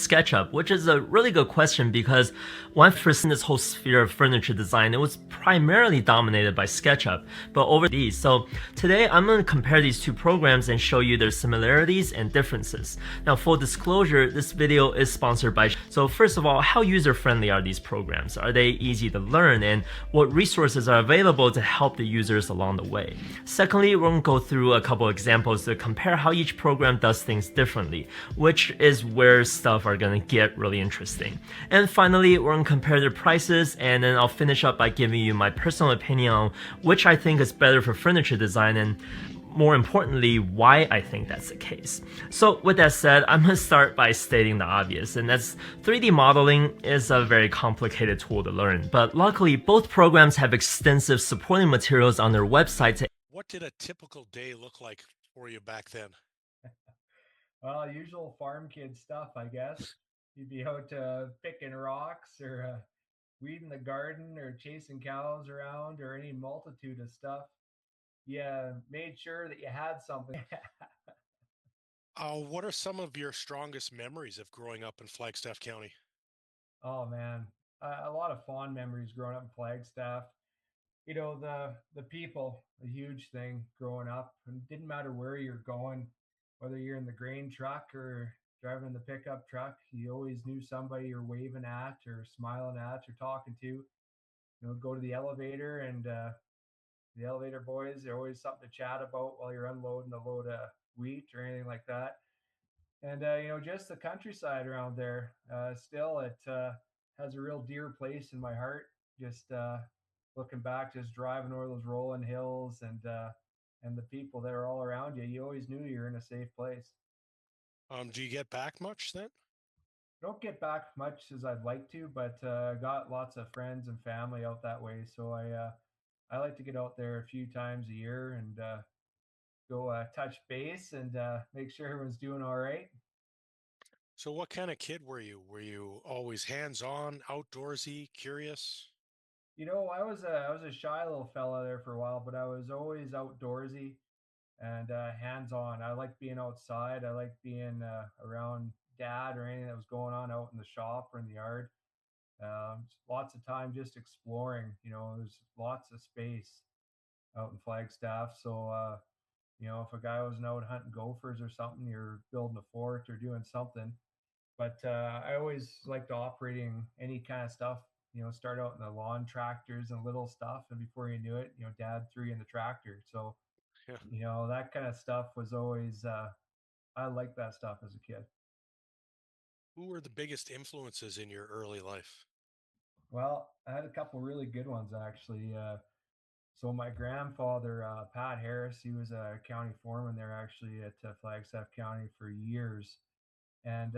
SketchUp, which is a really good question because when I first in this whole sphere of furniture design, it was primarily dominated by SketchUp, but over these. So today I'm going to compare these two programs and show you their similarities and differences. Now, full disclosure, this video is sponsored by. So first of all, how user-friendly are these programs? Are they easy to learn, and what resources are available to help the users along the way? Secondly, we're going to go through a couple examples to compare how each program does things differently, which is where stuff are going to get really interesting. And finally, we're going to compare their prices, and then I'll finish up by giving you my personal opinion on which I think is better for furniture design, and more importantly, why I think that's the case. So with that said, I'm going to start by stating the obvious, and that's 3D modeling is a very complicated tool to learn, but luckily both programs have extensive supporting materials on their website to. What did a typical day look like for you back then? Well, usual farm kid stuff, I guess. You'd be out picking rocks or weeding the garden or chasing cows around or any multitude of stuff. You made sure that you had something. What are some of your strongest memories of growing up in Flagstaff County? Oh man, a lot of fond memories growing up in Flagstaff. The people, a huge thing growing up. And it didn't matter where you're going, whether you're in the grain truck or driving the pickup truck, you always knew somebody you're waving at or smiling at or talking to. Go to the elevator, and the elevator boys, they're always something to chat about while you're unloading a load of wheat or anything like that. And just the countryside around there, still it has a real dear place in my heart. Just looking back, just driving over those rolling hills, and the people that are all around you, you always knew you're in a safe place. Do you get back much then? Don't get back much as I'd like to, but got lots of friends and family out that way, so I like to get out there a few times a year and go touch base and make sure everyone's doing all right. So, what kind of kid were you? Were you always hands-on, outdoorsy, curious? I was a shy little fella there for a while, but I was always outdoorsy and hands on. I like being outside. I like being around dad or anything that was going on out in the shop or in the yard. Lots of time just exploring. There's lots of space out in Flagstaff. So, if a guy wasn't out hunting gophers or something, you're building a fort or doing something. But I always liked operating any kind of stuff. Start out in the lawn tractors and little stuff, and before you knew it, dad threw you in the tractor. So, Yeah. that kind of stuff was always I liked that stuff as a kid. Who were the biggest influences in your early life? Well, I had a couple really good ones actually. So my grandfather, Pat Harris, he was a county foreman there actually at Flagstaff County for years. And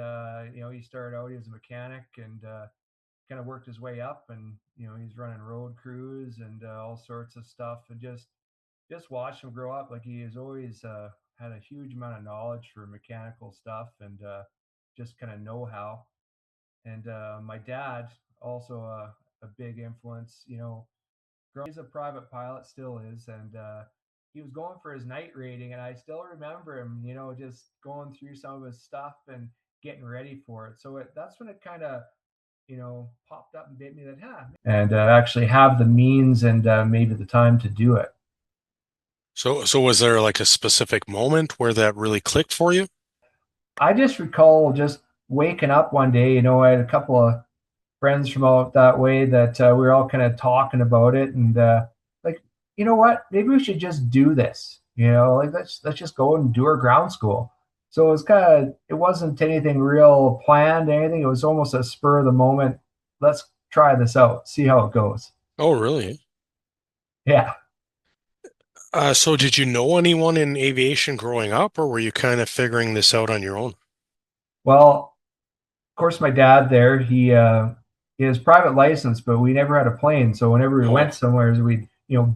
he started out as a mechanic and kind of worked his way up, and he's running road crews and all sorts of stuff, and just watched him grow up. Like he has always had a huge amount of knowledge for mechanical stuff and just kind of know-how. And my dad also a big influence. He's a private pilot, still is, and he was going for his night rating, and I still remember him, just going through some of his stuff and getting ready for it. So that's when it kind of, popped up and bit me that, and actually have the means and maybe the time to do it. So was there like a specific moment where that really clicked for you? I just recall just waking up one day, I had a couple of friends from out that way that we were all kind of talking about it, and like, you know what, maybe we should just do this, like let's just go and do our ground school. So it wasn't anything real planned, anything. It was almost a spur of the moment. Let's try this out, see how it goes. Oh, really? Yeah. So did you know anyone in aviation growing up, or were you kind of figuring this out on your own? Well, of course, my dad there, he has private license, but we never had a plane. So whenever we Oh, went somewhere, we'd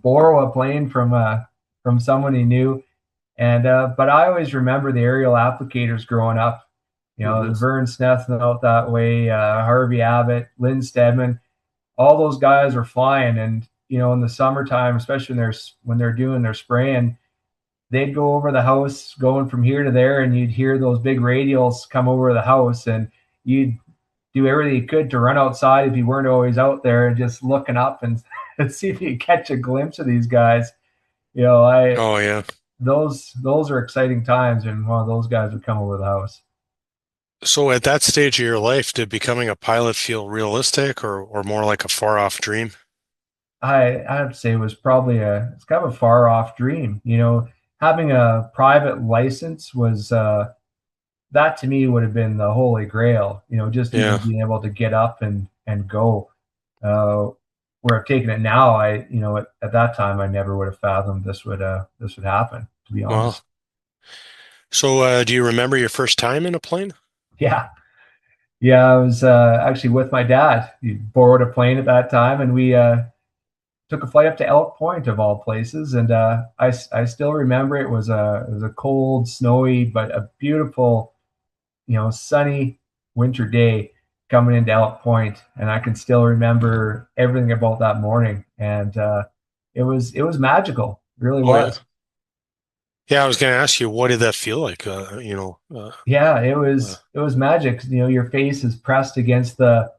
borrow a plane from someone he knew. And but I always remember the aerial applicators growing up. hmm. The Vern Snethan out that way, Harvey Abbott, Lynn Stedman, all those guys are flying. And in the summertime, especially when they're doing their spraying, they'd go over the house, going from here to there, and you'd hear those big radials come over the house, and you'd do everything you could to run outside if you weren't always out there and just looking up and, and see if you catch a glimpse of these guys. You know, Oh yeah. those are exciting times, and one of those guys would come over the house. So at that stage of your life, did becoming a pilot feel realistic or more like a far off dream? I have to say it was probably it's kind of a far off dream. You know, having a private license was that to me would have been the holy grail. You know, just even Yeah. being able to get up and go. Uh, where I've taken it now, at that time I never would have fathomed this would happen. To be Well, honest, so do you remember your first time in a plane? yeah, yeah. I was actually with my dad. He borrowed a plane at that time, and we took a flight up to Elk Point of all places. And I still remember it was a cold, snowy, but a beautiful, sunny winter day coming into Elk Point, and I can still remember everything about that morning. And it was magical, it really Oh yeah. was. Yeah, I was going to ask you, what did that feel like? Yeah, it Uh, was it was magic. You know, your face is pressed against the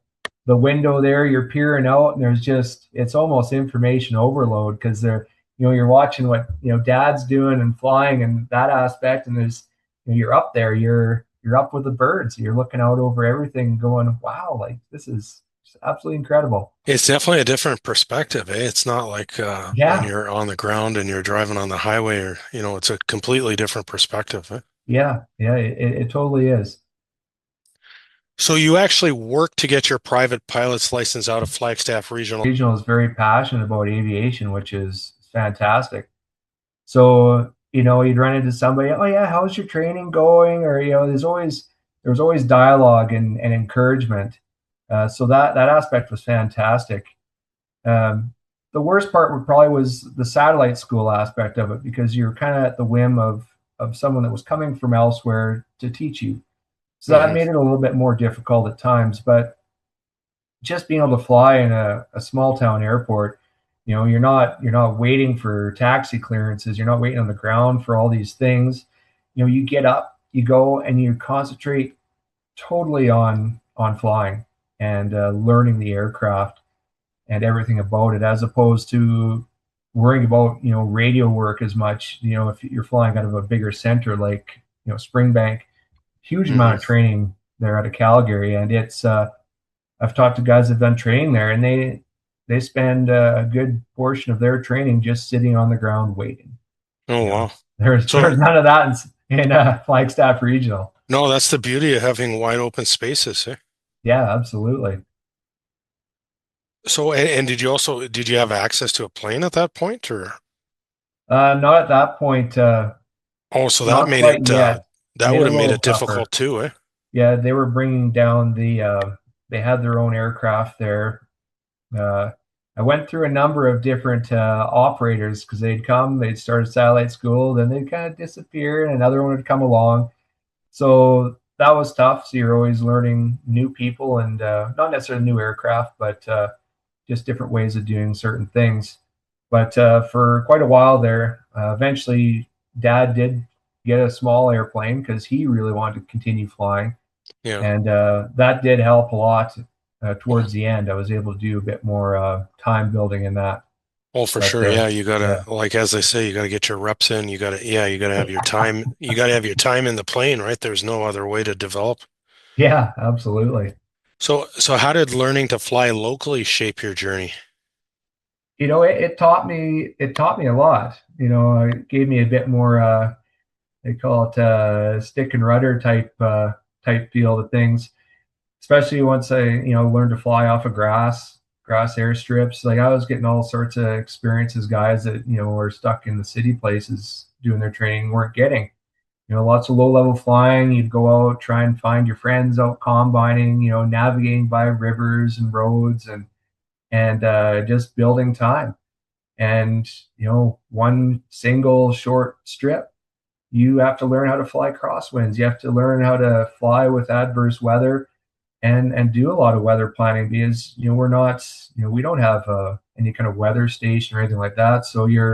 window there. You're peering out, and there's just it's almost information overload because you're watching what dad's doing and flying and that aspect, and there's you're up there, you're up with the birds, you're looking out over everything, going, wow, like this is absolutely incredible. it's definitely a different perspective, eh? It's not like when Yeah, you're on the ground and you're driving on the highway or, it's a completely different perspective, eh? yeah, yeah. It totally is. So you actually worked to get your private pilot's license out of Flagstaff Regional. Regional is very passionate about aviation, which is fantastic. So, you'd run into somebody, oh yeah, how's your training going? Or, there was always dialogue and encouragement. So that aspect was fantastic. Um, the worst part probably was the satellite school aspect of it, because you're kind of at the whim of someone that was coming from elsewhere to teach you. So that Hmm. made it a little bit more difficult at times. But just being able to fly in a small town airport, you're not waiting for taxi clearances, you're not waiting on the ground for all these things. You get up, you go, and you concentrate totally on flying and learning the aircraft and everything about it, as opposed to worrying about radio work as much. If you're flying out of a bigger center like Springbank, huge amount Hmm. of training there out of Calgary, and it's I've talked to guys that've done training there, and they spend a good portion of their training just sitting on the ground waiting. Oh, You know, wow. there's So, none of that in Flagstaff Regional. no, that's the beauty of having wide open spaces, eh? Yeah, absolutely. So, and did you have access to a plane at that point or? Not at that point. Oh, so that Not made quite it, yet. that Made would it a have made little it tougher. difficult too, eh? Yeah, they were bringing down they had their own aircraft there. Uh, I went through a number of different operators, because they'd start a satellite school, then they'd kind of disappear, and another one would come along. So that was tough. So you're always learning new people, and not necessarily new aircraft, but just different ways of doing certain things. But for quite a while there, eventually, Dad did get a small airplane because he really wanted to continue flying, Yeah. and that did help a lot. Towards the end, I was able to do a bit more time building in that. Oh, for But sure. Yeah, you yeah, gotta, like as they say, you gotta get your reps in. You gotta have your time. You gotta have your time in the plane, right? There's no other way to develop. yeah, absolutely. So how did learning to fly locally shape your journey? It taught me a lot. It gave me a bit more. They call it stick and rudder type feel to things, especially once I learned to fly off of grass airstrips. Like, I was getting all sorts of experiences guys that were stuck in the city places doing their training weren't getting. Lots of low level flying. You'd go out, try and find your friends out combining, navigating by rivers and roads, and just building time. And one single short strip, you have to learn how to fly crosswinds. You have to learn how to fly with adverse weather, and do a lot of weather planning, because we're not we don't have any kind of weather station or anything like that. So you're